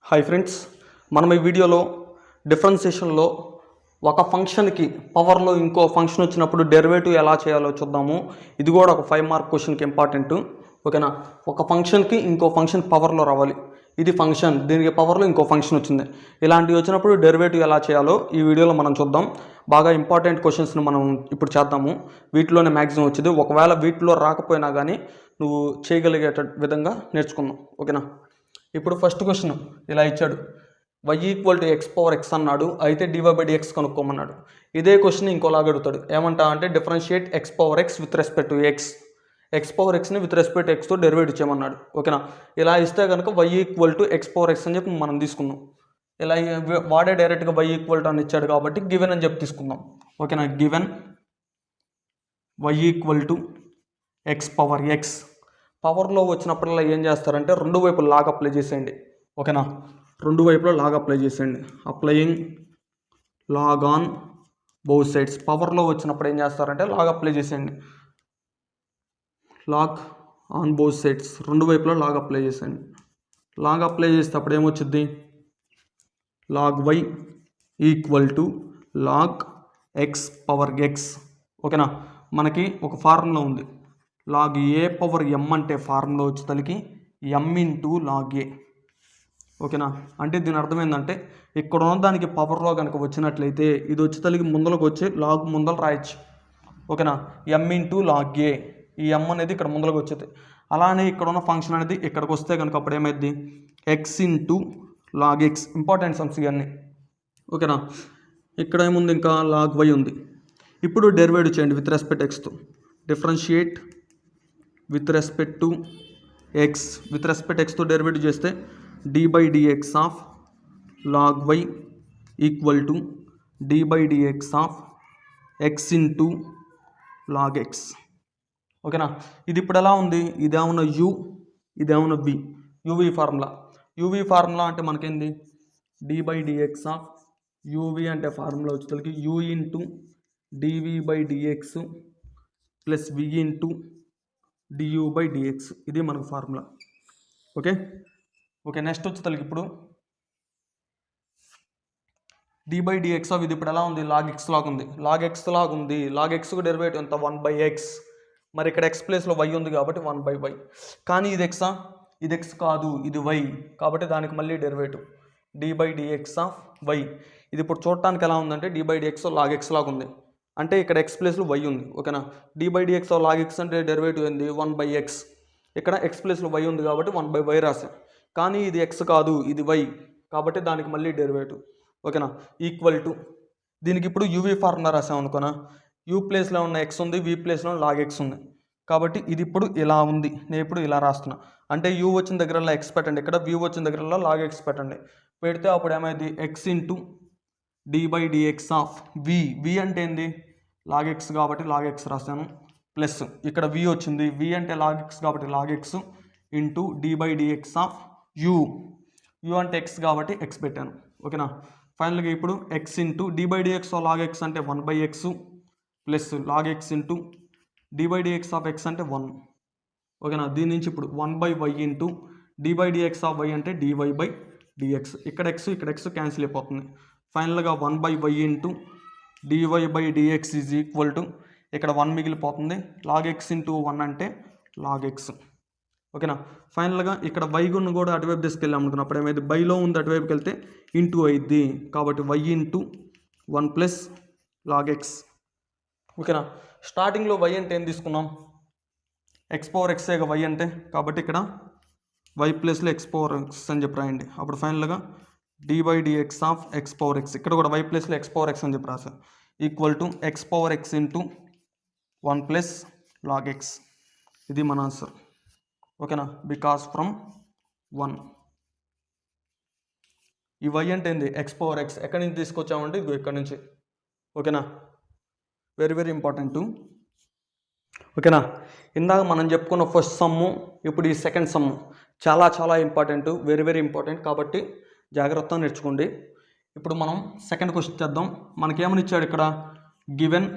Hi friends, మనం ఈ వీడియోలో డిఫరెన్షియేషన్లో ఒక ఫంక్షన్కి పవర్లో ఇంకో ఫంక్షన్ వచ్చినప్పుడు డెరివేటివ్ ఎలా చేయాలో చూద్దాము. ఇది కూడా ఒక 5 మార్క్ క్వశ్చన్కి ఇంపార్టెంట్. ఓకేనా, ఒక ఫంక్షన్కి ఇంకో ఫంక్షన్ పవర్లో రావాలి. ఇది ఫంక్షన్, దీనికి పవర్లో ఇంకో ఫంక్షన్ వచ్చింది. ఇలాంటివి వచ్చినప్పుడు డెరివేటివ్ ఎలా చేయాలో ఈ వీడియోలో మనం చూద్దాం. బాగా ఇంపార్టెంట్ క్వశ్చన్స్ని మనం ఇప్పుడు చేద్దాము. వీటిలోనే మ్యాక్సిమం వచ్చింది. ఒకవేళ వీటిలో రాకపోయినా కానీ నువ్వు చేయగలిగే విధంగా నేర్చుకుందాం. ఓకేనా, ఇప్పుడు ఫస్ట్ క్వశ్చన్ ఇలా ఇచ్చాడు, y = x⁴x అన్నాడు. అయితే dy/dx కనుక్కోమన్నాడు. ఇదే క్వశ్చన్ ఇంకోలాగా అడుగుతాడు. ఏమంటా అంటే differentiate x⁴x with respect to x. x⁴xని విత్ రెస్పెక్ట్ టు xతో డెరివేటివ్ చేయమన్నాడు. ఓకేనా, ఇలా ఇస్తే కనుక y = x⁴x అని చెప్పి మనం తీసుకుందాం. ఇలా వాడే డైరెక్ట్గా y = అని ఇచ్చాడు కాబట్టి గివెన్ అని చెప్పి తీసుకుందాం. ఓకేనా, గివెన్ y = x⁴x. పవర్లో వచ్చినప్పుడల్లా ఏం చేస్తారంటే రెండు వైపులు లాగ్ అప్లై చేసేయండి. ఓకేనా, రెండు వైపులో లాగ్ అప్లై చేసేయండి. Applying log on both sides. పవర్లో వచ్చినప్పుడు ఏం చేస్తారంటే లాగ్ అప్లై చేసేయండి. లాగ్ ఆన్ బోత్ సైడ్స్, రెండు వైపులో లాగ్ అప్లై చేసేయండి. లాగ్ అప్లై చేస్తే అప్పుడు ఏమొచ్చింది, లాగ్ y = లాగ్ x⁴x. ఓకేనా, మనకి ఒక ఫార్ములా ఉంది. లాగ్ a⁴m అంటే ఫార్ములా వచ్చేసరికి m × లాగ్ a. ఓకేనా, అంటే దీని అర్థం ఏంటంటే ఇక్కడ ఉన్న దానికి పవర్లో కనుక వచ్చినట్లయితే ఇది వచ్చేసరికి ముందరకు వచ్చి లాగ్ ముందర రాయొచ్చు. ఓకేనా, m × లాగ్ a. ఈ m అనేది ఇక్కడ ముందరకు వచ్చేది. అలానే ఇక్కడ ఉన్న ఫంక్షన్ అనేది ఇక్కడికి వస్తే కనుక అప్పుడు ఏమైంది, x × log x. Important sums ఇవన్నీ. ఓకేనా, ఇక్కడ ఏముంది, ఇంకా లాగ్ y ఉంది. ఇప్పుడు డెరివేటివ్ చేయండి విత్ రెస్పెక్ట్ ఎక్స్తో. Differentiate with respect to x. With respect ఎక్స్తో డెరివేటివ్ చేస్తే d/dx of log y = d/dx of x × log x. ఓకేనా, ఇది ఇప్పుడు ఎలా ఉంది, ఇదేమన్నా u, ఇదేమన్నా v. uv formula. uv formula అంటే మనకేంది, d/dx ఆఫ్ uv అంటే ఫార్ములా వచ్చేసరికి u × dv/dx plus v × du/dx. ఇది మనకు ఫార్ములా. ఓకే, నెక్స్ట్ వచ్చేసరికి ఇప్పుడు d/dx ఆఫ్ ఇది ఇప్పుడు ఎలా ఉంది, లాగ్ x లాగా ఉంది. లాగ్ x లాగా ఉంది. లాగ్ xకు డెరివేటివ్ ఎంత, 1/x. మరి ఇక్కడ x ప్లేస్లో y ఉంది కాబట్టి 1/y. కానీ ఇది x, ఇది x కాదు, ఇది y. కాబట్టి దానికి మళ్ళీ డెరివేటివ్ d/dx ఆఫ్ y. ఇది ఇప్పుడు చూడటానికి ఎలా ఉందంటే d/dx లాగ్ x లాగా ఉంది. అంటే ఇక్కడ x ప్లేస్లో y ఉంది. ఓకేనా, d/dx లాగ్ x అంటే డెరివేటివ్ ఏంది, 1/x. ఇక్కడ x ప్లేస్లో y ఉంది కాబట్టి 1/y రాసాం. కానీ ఇది x కాదు, ఇది y. కాబట్టి దానికి మళ్ళీ డెరివేటివ్. ఓకేనా, ఈక్వల్ టు దీనికి ఇప్పుడు uv ఫార్ములా రాసాం అనుకోనా. u ప్లేస్లో ఉన్న x ఉంది, v ప్లేస్లో లాగ్ x ఉంది. కాబట్టి ఇది ఇప్పుడు ఇలా ఉంది. నేను ఇప్పుడు ఇలా రాస్తున్నా. అంటే u వచ్చిన దగ్గరలో x పెట్టండి, ఇక్కడ v వచ్చిన దగ్గరలో లాగ్ x పెట్టండి. పెడితే అప్పుడు ఏమైంది, x × d/dx of v. v అంటే ఏంది, లాగ్ x కాబట్టి లాగ్ x రాశాను. ప్లస్ ఇక్కడ v వచ్చింది, v అంటే లాగ్ x కాబట్టి log x into d/dx of u. u అంటే x కాబట్టి x పెట్టాను. ఓకేనా, ఫైనల్గా ఇప్పుడు x into d/dx log x అంటే 1/x plus log x into d/dx of x అంటే 1. ఓకేనా, దీని నుంచి ఇప్పుడు 1/y into d/dx of y అంటే dy/dx. ఇక్కడ x క్యాన్సిల్ అయిపోతుంది. ఫైనల్గా 1/y into dy/dx is equal to ఇక్కడ 1 మిగిలిపోతుంది. లాగ్ x ఇంటూ 1 అంటే లాగ్ x. ఓకేనా, ఫైనల్గా ఇక్కడ y గుణ్ కూడా అటువైపు తీసుకెళ్ళాం అనుకున్నప్పుడు ఏమైంది, బైలో ఉంది అటువైపుకి వెళ్తే ఇంటూ అయింది. కాబట్టి y into 1 plus log x. ఓకేనా, స్టార్టింగ్లో y అంటే ఏం తీసుకున్నాం, x⁴x y అంటే. కాబట్టి ఇక్కడ y ప్లస్లో x⁴x అని చెప్పి రాయండి. అప్పుడు ఫైనల్గా d/dx ఆఫ్ x⁴x. ఇక్కడ కూడా y ప్లస్లో x⁴x అని చెప్పి రాసా. Equal to x⁴x into 1 plus log x. ఇది మన ఆన్సర్. ఓకేనా, బికాస్ ఫ్రమ్ 1. ఈ y అంటే ఏంది, x⁴x. ఎక్కడి నుంచి తీసుకొచ్చామంటే ఇది ఇక్కడ నుంచి. ఓకేనా, వెరీ వెరీ ఇంపార్టెంట్. ఓకేనా, ఇందాక మనం చెప్పుకున్న ఫస్ట్ సమ్ము, ఇప్పుడు ఈ సెకండ్ సమ్ము చాలా చాలా ఇంపార్టెంట్, వెరీ వెరీ ఇంపార్టెంట్. కాబట్టి జాగ్రత్తగా నేర్చుకోండి. ఇప్పుడు మనం సెకండ్ క్వశ్చన్ చేద్దాం. మనకేమని ఇచ్చాడు ఇక్కడ, గివెన్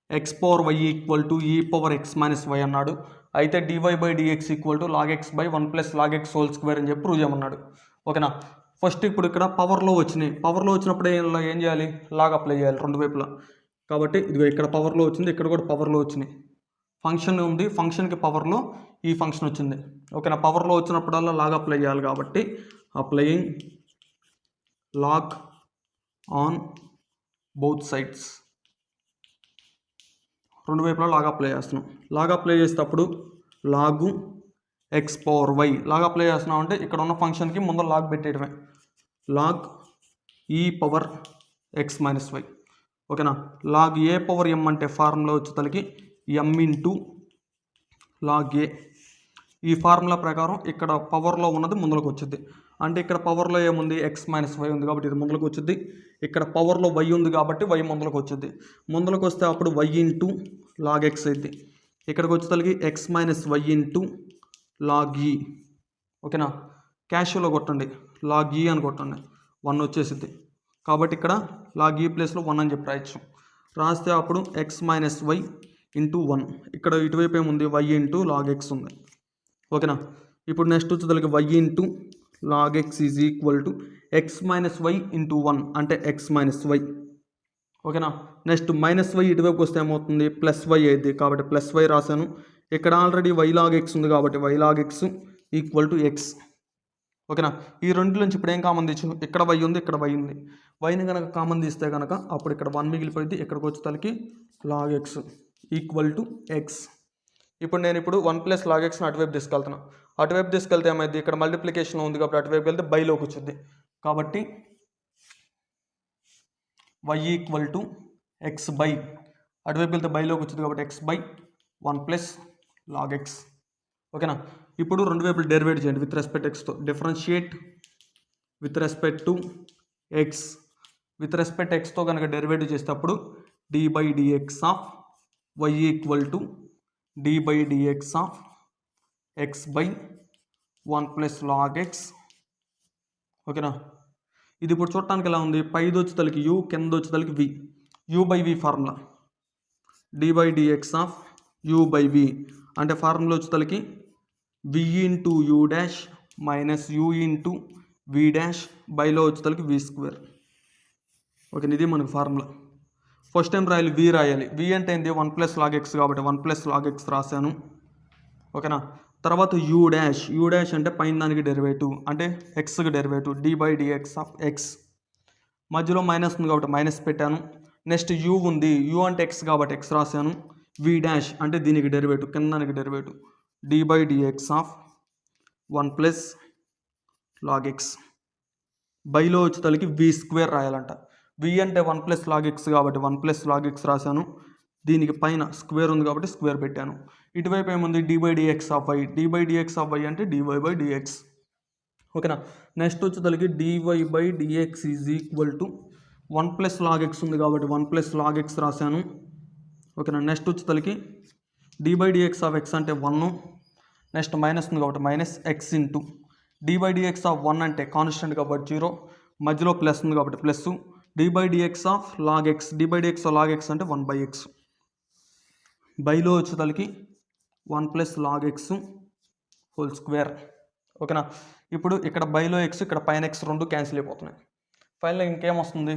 x⁴y = e⁴x - y అన్నాడు. అయితే dy/dx = log x/1 + log x² అని చెప్పి ప్రూవ్ చేయమన్నాడు. ఓకేనా, ఫస్ట్ ఇప్పుడు ఇక్కడ పవర్లో వచ్చినాయి, పవర్లో వచ్చినప్పుడు ఏం చేయాలి, లాగ్ అప్లై చేయాలి రెండు వైపులా. కాబట్టి ఇదిగో ఇక్కడ పవర్లో వచ్చింది, ఇక్కడ కూడా పవర్లో వచ్చినాయి. ఫంక్షన్ ఉంది, ఫంక్షన్కి పవర్లో ఈ ఫంక్షన్ వచ్చింది. ఓకేనా, పవర్లో వచ్చినప్పుడల్లా లాగ్ అప్లై చేయాలి. కాబట్టి applying log on both sides, రెండు వైపులా లాగ్ అప్లై చేస్తున్నాం. లాగ్ అప్లై చేసేటప్పుడు log x power y log apply చేస్తున్నాం అంటే ఇక్కడ ఉన్న ఫంక్షన్కి ముందు లాగ్ పెట్టేయడమే, log e power x minus y. ఓకేనా, లాగ్ ఏ పవర్ ఎం అంటే ఫార్ములా వచ్చేసరికి ఎం ఇంటూ లాగ్ ఏ. ఈ ఫార్ములా ప్రకారం ఇక్కడ పవర్లో ఉన్నది ముందులకు వచ్చింది, అంటే ఇక్కడ పవర్లో ఏముంది, ఎక్స్ మైనస్ వై ఉంది కాబట్టి ఇది ముందులకు వచ్చింది. ఇక్కడ పవర్లో వై ఉంది కాబట్టి వై ముందులకు వచ్చింది. ముందులకు వస్తే అప్పుడు వై ఇంటూ లాగ్ ఎక్స్ అయింది. ఇక్కడికి వచ్చేసరికి x minus y into log e. ఓకేనా, క్యాషువల్గా కొట్టండి, లాగ్ ఈ అని కొట్టండి, 1 వచ్చేసింది. కాబట్టి ఇక్కడ లాగ్ ఈ ప్లేస్లో 1 అని చెప్పి రాయొచ్చు. రాస్తే అప్పుడు ఎక్స్ మైనస్ వై ఇంటూ 1, ఇక్కడ ఇటువైపు ఏముంది, వై ఇంటూ లాగ్ ఎక్స్ ఉంది. ఓకేనా, ఇప్పుడు నెక్స్ట్ వచ్చేసరికి y into log x is equal to x minus y into 1 అంటే ఎక్స్ మైనస్ వై. ఓకేనా, నెక్స్ట్ మైనస్ వై ఇటువైపు వస్తే ఏమవుతుంది, ప్లస్ వై అయింది కాబట్టి ప్లస్ వై రాశాను. ఇక్కడ ఆల్రెడీ వై లాగ్ ఎక్స్ ఉంది కాబట్టి y log x equal to x. ఓకేనా, ఈ రెండు నుంచి ఇప్పుడు ఏం కామన్ తీసు, ఇక్కడ వై ఉంది, ఇక్కడ వై ఉంది. వైని కనుక కామన్ తీస్తే కనుక అప్పుడు ఇక్కడ 1 మిగిలిపోయింది, ఇక్కడికి వచ్చేసరికి log x equal to x. ఇప్పుడు నేను 1 ప్లస్ లాగ్ ఎక్స్ని అటువైపు తీసుకెళ్తాను. అటువైపు తీసుకెళ్తే ఏమైంది, ఇక్కడ మల్టిప్లికేషన్ ఉంది కాబట్టి అటువైపు వెళ్తే బైలోకి వచ్చింది. కాబట్టి y equal to x by, అటువైపు వెళ్తే బైలోకి వచ్చింది కాబట్టి x by 1 plus log x. ఓకేనా, ఇప్పుడు రెండు వైపులు డెరివేట్ చేయండి విత్ రెస్పెక్ట్ ఎక్స్తో. Differentiate with respect to x. With respect ఎక్స్తో కనుక డెరివేటివ్ చేసేటప్పుడు d by dx of y equal to d by dx of x by 1 plus log x. ఓకేనా, ఇది ఇప్పుడు చూడటానికి ఎలా ఉంది, పైది వచ్చేసరికి యూ, కింద వచ్చేసరికి v, u by v formula. D by dx of u by v అంటే ఫార్ములా వచ్చేసరికి v into u dash minus u into v dash బైలో వచ్చేసరికి వి స్క్వేర్. ఓకే, ఇది మనకు ఫార్ములా. ఫస్ట్ టైం రాయాలి వి రాయాలి, వి అంటే ఏంటి, 1 ప్లస్ లాగ్ ఎక్స్ కాబట్టి 1 ప్లస్ లాగ్ ఎక్స్ రాశాను. ఓకేనా, తర్వాత యూ డాష్, యూ డాష్ అంటే పైన దానికి డెరివేటివ్ అంటే ఎక్స్కి derivative d by dx of x. మధ్యలో మైనస్ ఉంది కాబట్టి మైనస్ పెట్టాను. నెక్స్ట్ యూ ఉంది, యూ అంటే ఎక్స్ కాబట్టి ఎక్స్ రాశాను. వి డాష్ అంటే దీనికి డెరివేటివ్, కింద దానికి derivative d by dx of 1 plus log x. బైలో వచ్చేసరికి వి స్క్వేర్ రాయాలంట. వి అంటే 1 ప్లస్ లాగ్ ఎక్స్ కాబట్టి 1 ప్లస్ లాగ్ ఎక్స్ రాశాను. దీనికి పైన స్క్వేర్ ఉంది కాబట్టి స్క్వేర్ పెట్టాను. ఇటువైపు ఏముంది, d by dx of y, d by dx of y అంటే డివై బై డిఎక్స్. ఓకేనా, నెక్స్ట్ వచ్చేసరికి dy by dx is equal to 1 plus log x ఉంది కాబట్టి 1 ప్లస్ లాగ్ ఎక్స్ రాశాను. ఓకేనా, నెక్స్ట్ వచ్చేసరికి d by dx of x అంటే 1, next minus ఉంది కాబట్టి minus x into d by dx of 1 అంటే కాన్స్టెంట్ కాబట్టి 0, మధ్యలో ప్లస్ ఉంది కాబట్టి plus, d by dx of log x, d by dx of log x అంటే 1 బై ఎక్స్. బైలో వచ్చేసరికి 1 plus log x whole square. ఓకేనా, ఇప్పుడు ఇక్కడ బైలో ఎక్స్, ఇక్కడ పైన ఎక్స్ రెండు క్యాన్సిల్ అయిపోతున్నాయి. ఫైనల్గా ఇంకేమొస్తుంది,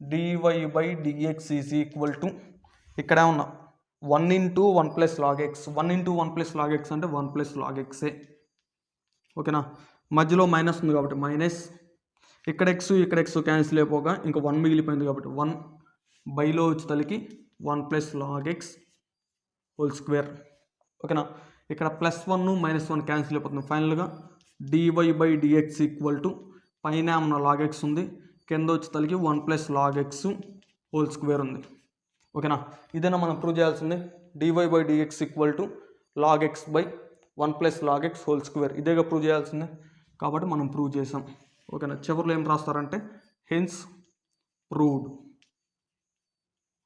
dy by dx is equal to ఇక్కడ ఏమన్నా 1 into 1 plus log x, 1 into 1 plus log x అంటే 1 ప్లస్ లాగ్ ఎక్సే. ఓకేనా, మధ్యలో మైనస్ ఉంది కాబట్టి మైనస్, ఇక్కడ ఎక్స్ క్యాన్సిల్ అయిపోగా ఇంకా 1 మిగిలిపోయింది కాబట్టి 1 బైలో వచ్చేసరికి 1 plus log x whole square. ఓకేనా, ఇక్కడ +1 -1 క్యాన్సిల్ అయిపోతుంది. ఫైనల్గా dy by dx equal to పైన ఏమన్నా లాగ్ ఎక్స్ ఉంది, కింద వచ్చేసరికి 1 plus log x whole square ఉంది. ఓకేనా, ఇదేనా మనం ప్రూవ్ చేయాల్సింది, dy by dx equal to log x by 1 plus log x whole square. ఇదేగా ప్రూవ్ చేయాల్సిందే కాబట్టి మనం ప్రూవ్ చేసాం. ఓకేనా, చివరిలో ఏం రాస్తారంటే హెన్స్ ప్రూవ్డ్.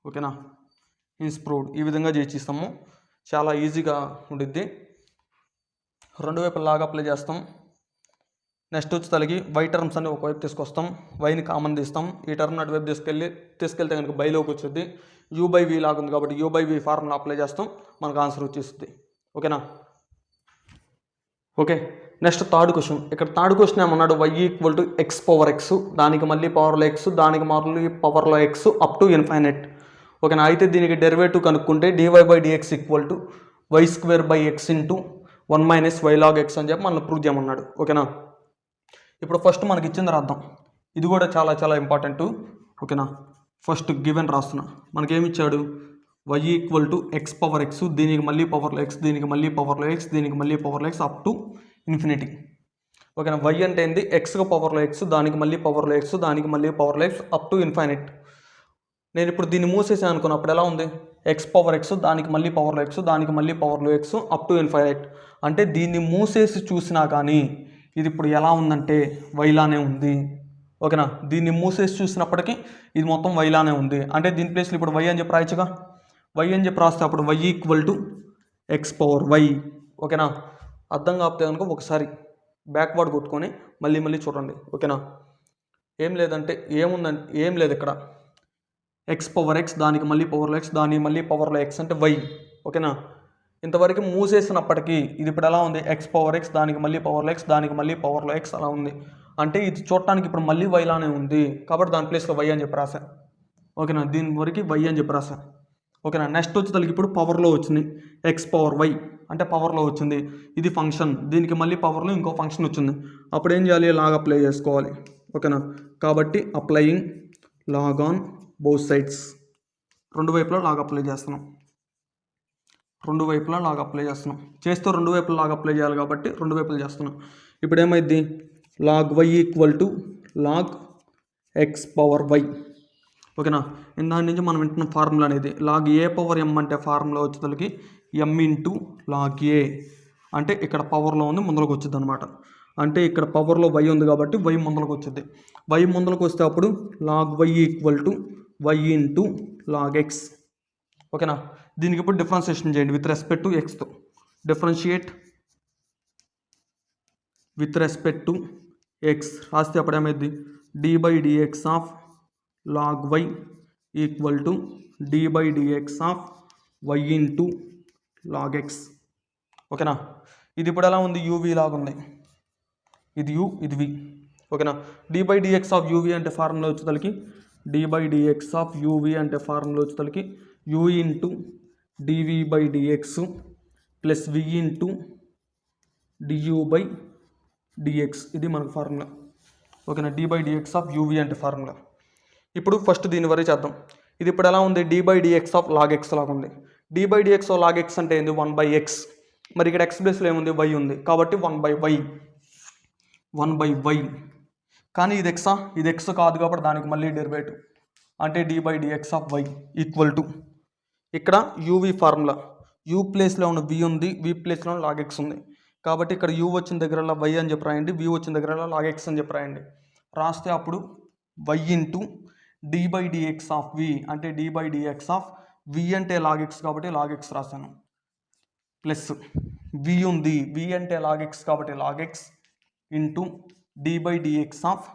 ఓకేనా, హెన్స్ ప్రూవ్డ్ ఈ విధంగా చేసిస్తాము. చాలా ఈజీగా ఉండిద్ది. రెండు వైపులా లాగా అప్లై చేస్తాం. నెక్స్ట్ వచ్చేసరికి వై టర్మ్స్ అని ఒకవైపు తీసుకొస్తాం, వైని కామన్ తీస్తాం. ఈ టర్మ్ అటువైపు తీసుకెళ్తే కనుక బైలోకి వచ్చేది. యూ బై వి లాగా ఉంది కాబట్టి u by v formula apply చేస్తాం, మనకు ఆన్సర్ వచ్చేస్తుంది. ఓకేనా, ఓకే నెక్స్ట్ థర్డ్ క్వశ్చన్. ఇక్కడ థర్డ్ క్వశ్చన్ ఏమన్నాడు, y equal to x power x, దానికి మళ్ళీ పవర్లో ఎక్స్, దానికి మళ్ళీ పవర్లో ఎక్స్ అప్ టు ఇన్ఫైనైట్. ఓకేనా. అయితే దీనికి డెరివేటివ్ కనుక్కుంటే dy/dx equal to y² into 1 - y log x అని చెప్పి మనల్ని ప్రూవ్ చేయమన్నాడు. ఓకేనా. ఇప్పుడు ఫస్ట్ మనకి ఇచ్చింది రాద్దాం. ఇది కూడా చాలా చాలా ఇంపార్టెంట్. ఓకేనా. ఫస్ట్ గివెన్ రాస్తున్నా. మనకేమి ఇచ్చాడు, y equal to x power X, దీనికి మళ్ళీ పవర్లో ఎక్స్, దీనికి మళ్ళీ పవర్లో ఎక్స్, దీనికి మళ్ళీ పవర్లో ఎక్స్ అప్ టు ఇన్ఫినిటీ. ఓకేనా. y అంటే ఏంది, ఎక్స్కి పవర్లో ఎక్స్, దానికి మళ్ళీ పవర్లో ఎక్స్, దానికి మళ్ళీ పవర్లో ఎక్స్ అప్ టు ఇన్ఫైనైట్. నేను ఇప్పుడు దీన్ని మూసేసాను అనుకున్నప్పుడు ఎలా ఉంది, ఎక్స్ పవర్ ఎక్స్, దానికి మళ్ళీ పవర్లో ఎక్స్, దానికి మళ్ళీ పవర్లో ఎక్స్ అప్ టు ఇన్ఫైనైట్. అంటే దీన్ని మూసేసి చూసినా కానీ ఇది ఇప్పుడు ఎలా ఉందంటే వైలానే ఉంది. ఓకేనా. దీన్ని మూసేసి చూసినప్పటికీ ఇది మొత్తం వైలానే ఉంది. అంటే దీని ప్లేస్లో ఇప్పుడు వై అని చెప్పి రాయచ్చుగా. వై అని చెప్పి రాస్తే అప్పుడు y equal to x power y. ఓకేనా. అర్థం కాకపోతే కనుక ఒకసారి బ్యాక్వర్డ్ కొట్టుకొని మళ్ళీ చూడండి. ఓకేనా. ఏం లేదంటే ఏముందంటే ఏం లేదు ఇక్కడ, ఎక్స్ పవర్ ఎక్స్, దానికి మళ్ళీ పవర్లో ఎక్స్, దానికి మళ్ళీ పవర్లో ఎక్స్ అంటే వై. ఓకేనా. ఇంతవరకు మూసేసినప్పటికీ ఇది ఇప్పుడు ఎలా ఉంది, ఎక్స్ పవర్ ఎక్స్, దానికి మళ్ళీ పవర్లో ఎక్స్, దానికి మళ్ళీ పవర్లో ఎక్స్ అలా ఉంది. అంటే ఇది చూడటానికి ఇప్పుడు మళ్ళీ వైలానే ఉంది కాబట్టి దాని ప్లేస్లో వై అని చెప్పి రాసా. ఓకేనా. దీని వరకు వై అని చెప్పి రాసా. ఓకేనా. నెక్స్ట్ వచ్చేసరికి ఇప్పుడు పవర్లో వచ్చింది, ఎక్స్ పవర్ వై అంటే పవర్లో వచ్చింది. ఇది ఫంక్షన్, దీనికి మళ్ళీ పవర్లో ఇంకో ఫంక్షన్ వచ్చింది. అప్పుడు ఏం చేయాలి, లాగ్ అప్లై చేసుకోవాలి. ఓకేనా. కాబట్టి applying log on both sides, రెండు వైపులా లాగ్ అప్లై చేస్తున్నాం. రెండు వైపులా లాగ్ అప్లై చేస్తున్నాం. చేస్తూ రెండు వైపులా లాగ్ అప్లై చేయాలి కాబట్టి రెండు వైపులు చేస్తున్నాం. ఇప్పుడు ఏమైంది, log y equal to log x power y. ఓకేనా. దాని నుంచి మనం వింటున్న ఫార్ములా అనేది లాగ్ ఏ పవర్ ఎం అంటే ఫార్ములా వచ్చేసరికి ఎం ఇంటూ లాగ్ ఏ. అంటే ఇక్కడ పవర్లో ఉంది, ముందరకు వచ్చింది అనమాట. అంటే ఇక్కడ పవర్లో వై ఉంది కాబట్టి వై ముందరకు వచ్చింది. వై ముందరకు వస్తే అప్పుడు log y equal to y into log x. ఓకేనా. దీనికి ఇప్పుడు డిఫరెన్షియేషన్ చేయండి విత్ రెస్పెక్ట్ టు ఎక్స్తో. Differentiate with respect to x రాస్తే అప్పుడు ఏమైంది, d/dx of log y equal to d/dx of y into log x. ఓకేనా. ఇది ఇప్పుడు ఎలా ఉంది, యూవీ లాగా ఉంది. ఇది యూ, ఇది వి. ఓకేనా. d/dx ఆఫ్ యూవీ అంటే ఫార్ములా వచ్చేసరికి d/dx ఆఫ్ యూవీ అంటే ఫార్ములా వచ్చేసరికి u into dv/dx plus v into du/dx. ఇది మనకు ఫార్ములా. ఓకేనా. d/dx ఆఫ్ యూవీ అంటే ఫార్ములా. ఇప్పుడు ఫస్ట్ దీని వరకు చేద్దాం. ఇది ఇప్పుడు ఎలా ఉంది, d/dx ఆఫ్ లాగ్ ఎక్స్ లాగా ఉంది. d/dx ఆఫ్ లాగ్ ఎక్స్ అంటే ఏంది, 1/x. మరి ఇక్కడ ఎక్స్ ప్లేస్లో ఏముంది, y ఉంది కాబట్టి 1/y. కానీ ఇది ఎక్సా, ఇది ఎక్స్ కాదు కాబట్టి దానికి మళ్ళీ డెరివేటివ్ అంటే d/dx of y equal to ఇక్కడ యూవీ ఫార్ములా, యూ ప్లేస్లో ఉన్న వి ఉంది, వి ప్లేస్లో లాగ్ ఎక్స్ ఉంది కాబట్టి ఇక్కడ యూ వచ్చిన దగ్గరలో వై అని చెప్పి రాయండి, వి వచ్చిన దగ్గరలో లాగ్ ఎక్స్ అని చెప్పి రాయండి. రాస్తే అప్పుడు why into d/dx of v అంటే d/dx ఆఫ్ వి అంటే లాగ్ ఎక్స్ కాబట్టి లాగ్ ఎక్స్ రాశాను, ప్లస్ వి ఉంది, వి అంటే లాగ్ ఎక్స్ కాబట్టి log x into d/dx of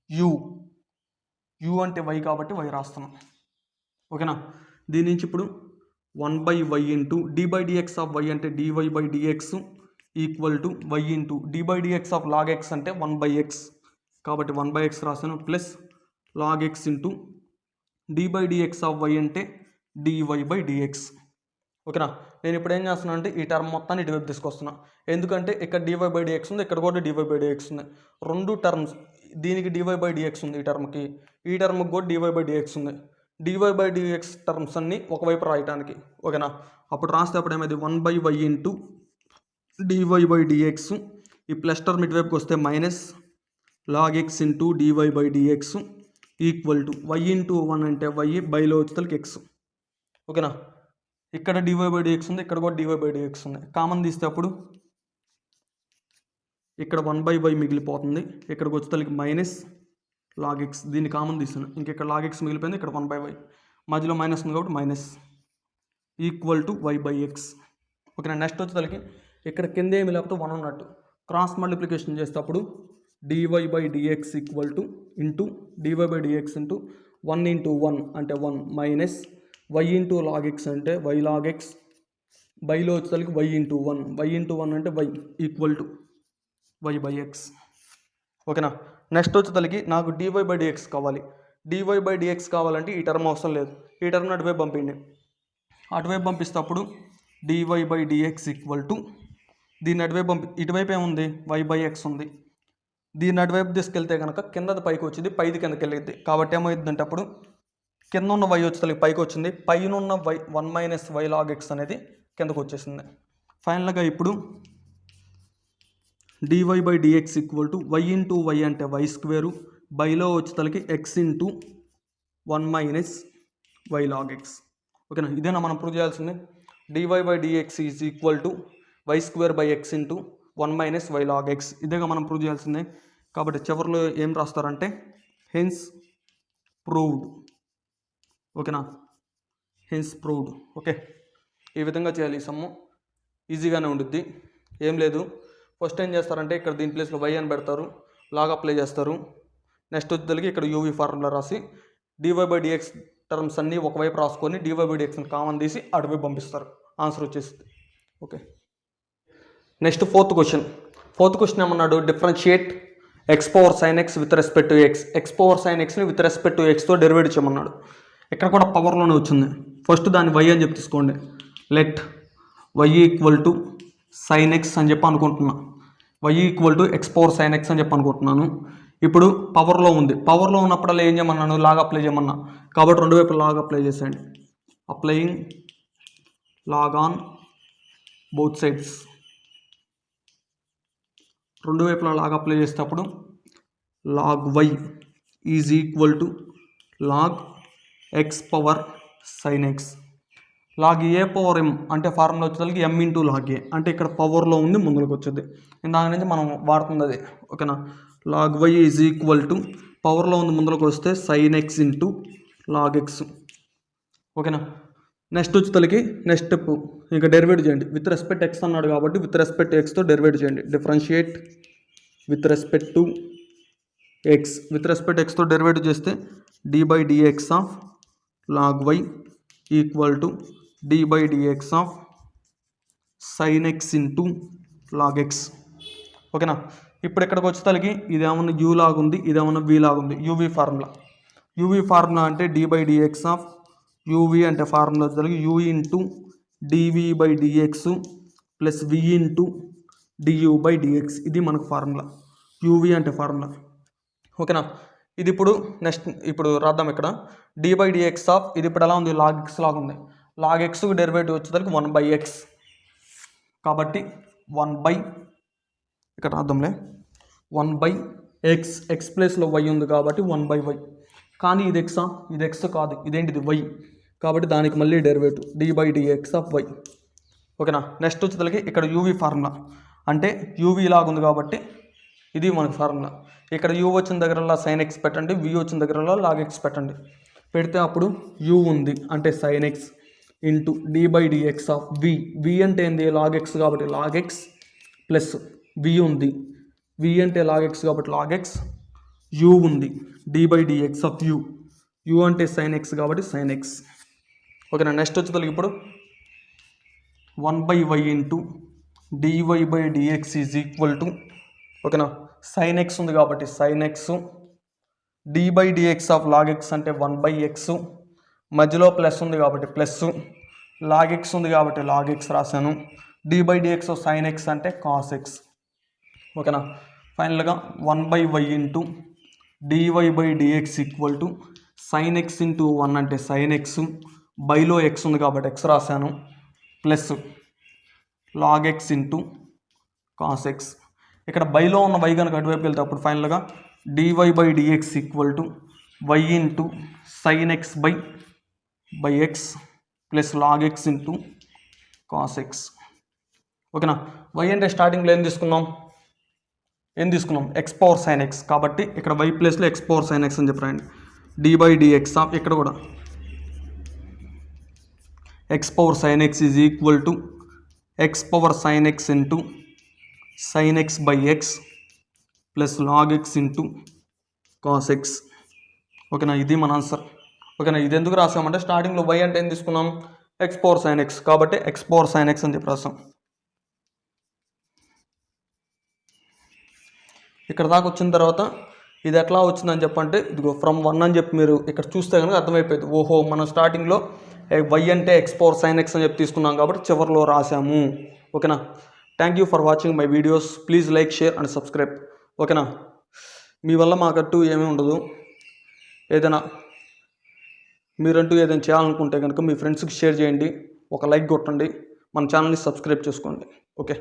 u, u అంటే వై కాబట్టి వై రాస్తున్నాం. ఓకేనా. దీని నుంచి ఇప్పుడు 1/y into d/dx of y అంటే dy/dx equal to y into d/dx of log x అంటే 1/x కాబట్టి 1/x రాశాను, plus log x into d/dx of y అంటే dy/dx. ఓకేనా. నేను ఇప్పుడు ఏం చేస్తున్నాను అంటే ఈ టర్మ్ మొత్తాన్ని ఇటువైపు తీసుకొస్తున్నా. ఎందుకంటే ఇక్కడ dy/dx ఉంది, ఇక్కడ కూడా dy/dx ఉంది. రెండు టర్మ్స్, దీనికి dy/dx ఉంది, ఈ టర్మ్కి, ఈ టర్మ్కి కూడా dy/dx ఉంది. dy/dx టర్మ్స్ అన్నీ ఒకవైపు రాయటానికి. ఓకేనా. అప్పుడు రాస్తే అప్పుడు ఏమైంది, 1/y ఇంటూ dy/dx, ఈ ప్లస్ టర్మ్ ఇటువైపుకి వస్తే minus log x into dy/dx equal to y into 1 అంటే y, బైలో వచ్చేసరికి ఎక్స్. ఓకేనా. ఇక్కడ dy/dx ఉంది, ఇక్కడ కూడా dy/dx ఉంది. కామన్ తీస్తే అప్పుడు ఇక్కడ 1/y మిగిలిపోతుంది, ఇక్కడికి వచ్చేసరికి మైనస్ లాగ్ ఎక్స్, దీన్ని కామన్ తీసాను, ఇంక ఇక్కడ లాగ్ ఎక్స్ మిగిలిపోయింది, ఇక్కడ 1/y మధ్యలో మైనస్ ఉంది కాబట్టి మైనస్ ఈక్వల్ టు y/x. ఓకేనా. నెక్స్ట్ వచ్చేసరికి ఇక్కడ కింద ఏమి లేకపోతే 1 ఉన్నట్టు క్రాస్ మల్టిప్లికేషన్ చేసేటప్పుడు dy/dx equal to into dy/dx into 1 into 1 అంటే 1 minus y into log x అంటే y లాగ్ ఎక్స్, బైలో వచ్చేసరికి y ఇంటూ 1 అంటే y ఈక్వల్ టు y/x. ఓకేనా. నెక్స్ట్ వచ్చేసరికి నాకు dy/dx కావాలి. dy/dx కావాలంటే ఈ టర్మ్ అవసరం లేదు, ఈ టర్మ్ అటువైపు పంపించండి. అటువైపు పంపిస్తేప్పుడు dy/dx ఈక్వల్ టు దీన్ని అటువైపు ఇటువైపు ఏముంది y/x ఉంది. దీన్ని అటువైపు తీసుకెళ్తే కనుక కిందది పైకి వచ్చింది, పైది కిందకి వెళ్ళిద్ది. కాబట్టి ఏమవుతుందంటే అప్పుడు కింద ఉన్న y వచ్చేసరికి పైకి వచ్చింది, పైన ఉన్న y 1 - y log x అనేది కిందకు వచ్చేసింది. ఫైనల్గా ఇప్పుడు dy/dx equal to y into y అంటే y², బైలో వచ్చేసరికి x into 1 - y log x. ఓకేనా, ఇదేనా మనం ప్రూవ్ చేయాల్సింది. dy/dx is equal to y²/x into 1 - y log x. ఇదేగా మనం ప్రూవ్ చేయాల్సిందే. కాబట్టి చివరిలో ఏం రాస్తారంటే హెన్స్ ప్రూవ్డ్. ఓకేనా, హెన్స్ ప్రూవ్డ్. ఓకే, ఈ విధంగా చేయాలి. ఈ సమ్ము ఈజీగానే ఉండుద్ది, ఏం లేదు. ఫస్ట్ ఏం చేస్తారంటే ఇక్కడ దీని ప్లేస్లో y అని పెడతారు, లాగ్ అప్లై చేస్తారు. నెక్స్ట్ వచ్చేసరికి ఇక్కడ యూవీ ఫార్ములా రాసి dy/dx టర్మ్స్ అన్నీ ఒకవైపు రాసుకొని dy/dxని కామన్ తీసి అటువైపు పంపిస్తారు, ఆన్సర్ వచ్చేసింది. ఓకే, నెక్స్ట్ ఫోర్త్ క్వశ్చన్ ఏమన్నాడు, differentiate x⁴ sin x with respect to x. x⁴ sin xని విత్ రెస్పెక్ట్ టు xతో డెరివేట్ చేయమన్నాడు. ఇక్కడ కూడా పవర్లోనే వచ్చింది. ఫస్ట్ దాన్ని y అని చెప్పి తీసుకోండి. Let y equal to sin x అని చెప్పి అనుకుంటున్నా. y equal to x⁴ sin x అని చెప్పి అనుకుంటున్నాను. ఇప్పుడు పవర్లో ఉంది, పవర్లో ఉన్నప్పుడల్లా ఏం చేయమన్నాను, లాగ్ అప్లై చేయమన్నా. కాబట్టి రెండు వైపులు లాగ్ అప్లై చేసేయండి. Applying log on both sides. రెండు వైపులా లాగ్ అప్లై చేసేటప్పుడు log y is equal to log x⁴ sin x. Log a⁴m అంటే ఫార్ములా వచ్చేసరికి m ఇంటూ లాగ్ a, అంటే ఇక్కడ పవర్లో ఉంది, ముందుకు వచ్చేది. దాని నుంచి మనం వాడుతుంది అది. ఓకేనా, log y is equal to పవర్లో ఉంది ముందుకు వస్తే sin x into log x. ఓకేనా, నెక్స్ట్ వచ్చేసరికి నెక్స్ట్ స్టెప్ ఇంకా డెరివేట్ చేయండి. విత్ రెస్పెక్ట్ x అన్నాడు కాబట్టి విత్ రెస్పెక్ట్ xతో డెరివేట్ చేయండి. Differentiate with respect to x. With respect xతో డెరివేట్ చేస్తే d/dx of log y equal to d/dx of sin x into log x. ఓకేనా, ఇప్పుడు ఇక్కడికి వచ్చేసరికి ఇదేమన్నా u లాగా ఉంది, ఇదేమన్నా v లాగా ఉంది. యూవీ ఫార్ములా అంటే d/dx ఆఫ్ uv అంటే ఫార్ములా వచ్చేసరికి u into dv/dx plus v into du/dx. ఇది మనకు ఫార్ములా, uv అంటే ఫార్ములా. ఓకేనా, ఇది ఇప్పుడు రాద్దాం. ఇక్కడ d/dx ఆఫ్ ఇది ఇప్పుడు ఎలా ఉంది, లాగ్ x లాగా ఉంది. లాగ్ x డెరివేటివ్ వచ్చేసరికి 1/x. కాబట్టి 1 ఇక్కడ రాద్దాంలే, 1/x. x ప్లేస్లో y ఉంది కాబట్టి 1/y. కానీ ఇది x, ఇది x కాదు, ఇదేంటిది y. కాబట్టి దానికి మళ్ళీ డెరివేటివ్ d/dx ఆఫ్ y. ఓకేనా, నెక్స్ట్ వచ్చేసరికి ఇక్కడ యూవీ ఫార్ములా అంటే యూవీ లాగా ఉంది కాబట్టి ఇది మనకి ఫార్ములా. ఇక్కడ u వచ్చిన దగ్గరలో sin x పెట్టండి, v వచ్చిన దగ్గరలో log x పెట్టండి. పెడితే అప్పుడు u ఉంది అంటే sin x into d/dx of v అంటే ఏంది, log x కాబట్టి log x ప్లస్ v ఉంది, v అంటే log x కాబట్టి log x, u ఉంది d/dx ఆఫ్ u అంటే sin x కాబట్టి sin x. ఓకేనా, నెక్స్ట్ వచ్చేసరికి ఇప్పుడు 1/y into dy/dx is equal to, ఓకేనా, sin x ఉంది కాబట్టి sin x, d/dx of log x అంటే 1/x, మధ్యలో ప్లస్ ఉంది కాబట్టి ప్లస్, log x ఉంది కాబట్టి log x రాశాను, d/dx ఆఫ్ sin x అంటే cos x. ఓకేనా, ఫైనల్గా 1/y into dy/dx equal to sin x into 1 అంటే sin x, బైలో x ఉంది కాబట్టి x రాశాను, plus log x into cos x. ఇక్కడ బైలో ఉన్న y కనుక అటువైపు వెళ్తే అప్పుడు ఫైనల్గా dy/dx equal to y into sin x by x plus log x into cos x. ఓకేనా, y అంటే స్టార్టింగ్లో ఏం తీసుకున్నాం x⁴ sin x. కాబట్టి ఇక్కడ y ప్లేస్లో x⁴ sin x అని చెప్పండి. d/dx ఆఫ్ ఇక్కడ కూడా x⁴ sin x is equal to x⁴ sin x into sin x by x plus log x into cos x. ఓకేనా, ఇది మన ఆన్సర్. ఓకేనా, ఇది ఎందుకు రాసామంటే స్టార్టింగ్లో y అంటే ఏం తీసుకున్నాం, x⁴ sin x కాబట్టి x⁴ sin x అని చెప్పి రాసాం. ఇక్కడ దాకా వచ్చిన తర్వాత ఇది ఎట్లా వచ్చిందని చెప్పంటే ఇదిగో ఫ్రమ్ 1 అని చెప్పి మీరు ఇక్కడ చూస్తే కనుక అర్థమైపోయింది. ఓహో మనం స్టార్టింగ్లో y అంటే x పవర్ sin x అని చెప్పి తీసుకున్నాం కాబట్టి చివరిలో రాసాము. ఓకేనా. Thank you for watching my videos. Please like, share and subscribe. ఓకేనా. మీ వల్ల మాకంటూ ఏమీ ఉండదు. ఏదైనా మీరంటూ ఏదైనా చేయాలనుకుంటే కనుక మీ ఫ్రెండ్స్కి షేర్ చేయండి, ఒక లైక్ కొట్టండి, మన ఛానల్ని సబ్స్క్రైబ్ చేసుకోండి. ఓకే.